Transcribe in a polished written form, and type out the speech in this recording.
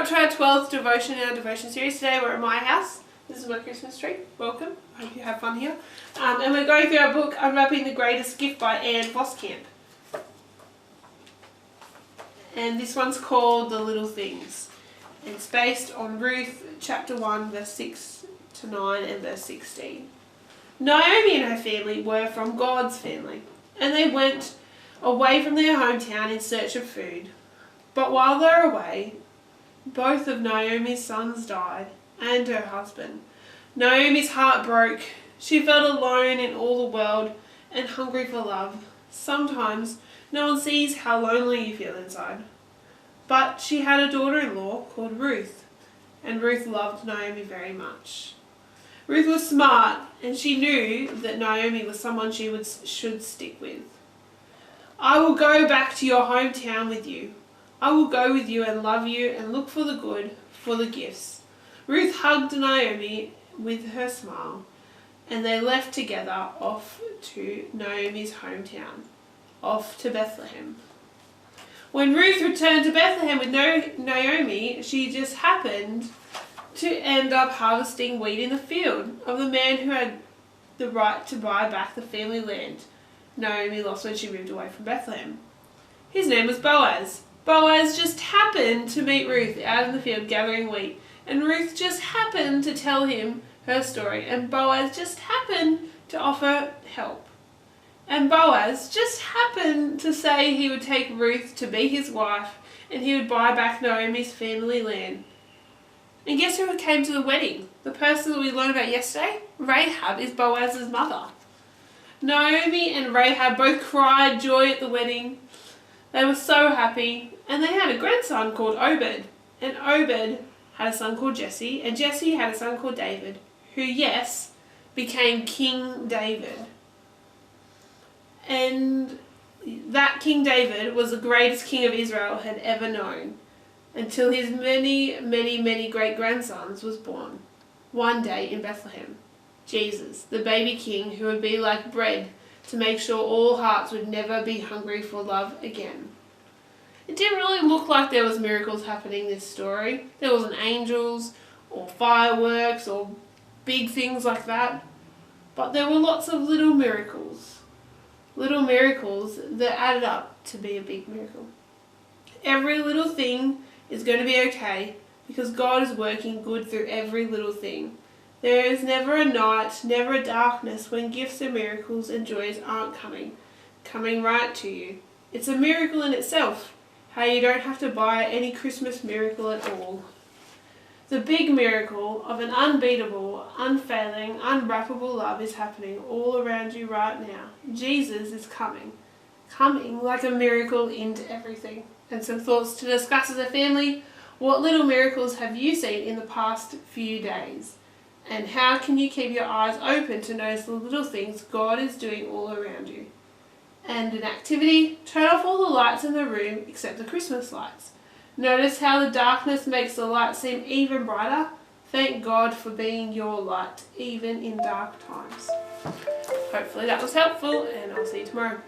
to our 12th devotion in our devotion series. Today we're at my house. This is my Christmas tree. Welcome. I hope you have fun here. And we're going through our book, Unwrapping the Greatest Gift by Anne Voskamp. And this one's called The Little Things. It's based on Ruth chapter 1 verse 6 to 9 and verse 16. Naomi and her family were from God's family, and they went away from their hometown in search of food. But while they were away, both of Naomi's sons died, and her husband. Naomi's heart broke. She felt alone in all the world and hungry for love. Sometimes no one sees how lonely you feel inside. But she had a daughter-in-law called Ruth, and Ruth loved Naomi very much. Ruth was smart, and she knew that Naomi was someone she should stick with. "I will go back to your hometown with you. I will go with you and love you and look for the good, for the gifts." Ruth hugged Naomi with her smile, and they left together off to Naomi's hometown, off to Bethlehem. When Ruth returned to Bethlehem with Naomi, she just happened to end up harvesting wheat in the field of the man who had the right to buy back the family land Naomi lost when she moved away from Bethlehem. His name was Boaz. Boaz just happened to meet Ruth out in the field gathering wheat, and Ruth just happened to tell him her story, and Boaz just happened to offer help. And Boaz just happened to say he would take Ruth to be his wife, and he would buy back Naomi's family land. And guess who came to the wedding? The person that we learned about yesterday? Rahab is Boaz's mother. Naomi and Rahab both cried joy at the wedding. They were so happy, and they had a grandson called Obed. And Obed had a son called Jesse, and Jesse had a son called David, who, yes, became King David. And that King David was the greatest king of Israel had ever known, until his many great-grandsons was born one day in Bethlehem. Jesus, the baby king who would be like bread to make sure all hearts would never be hungry for love again. It didn't really look like there was miracles happening in this story. There wasn't angels or fireworks or big things like that. But there were lots of little miracles. Little miracles that added up to be a big miracle. Every little thing is going to be okay because God is working good through every little thing. There is never a night, never a darkness when gifts and miracles and joys aren't coming right to you. It's a miracle in itself, how you don't have to buy any Christmas miracle at all. The big miracle of an unbeatable, unfailing, unwrappable love is happening all around you right now. Jesus is coming like a miracle into everything. And some thoughts to discuss as a family. What little miracles have you seen in the past few days? And how can you keep your eyes open to notice the little things God is doing all around you? And an activity, turn off all the lights in the room except the Christmas lights. Notice how the darkness makes the light seem even brighter. Thank God for being your light, even in dark times. Hopefully that was helpful, and I'll see you tomorrow.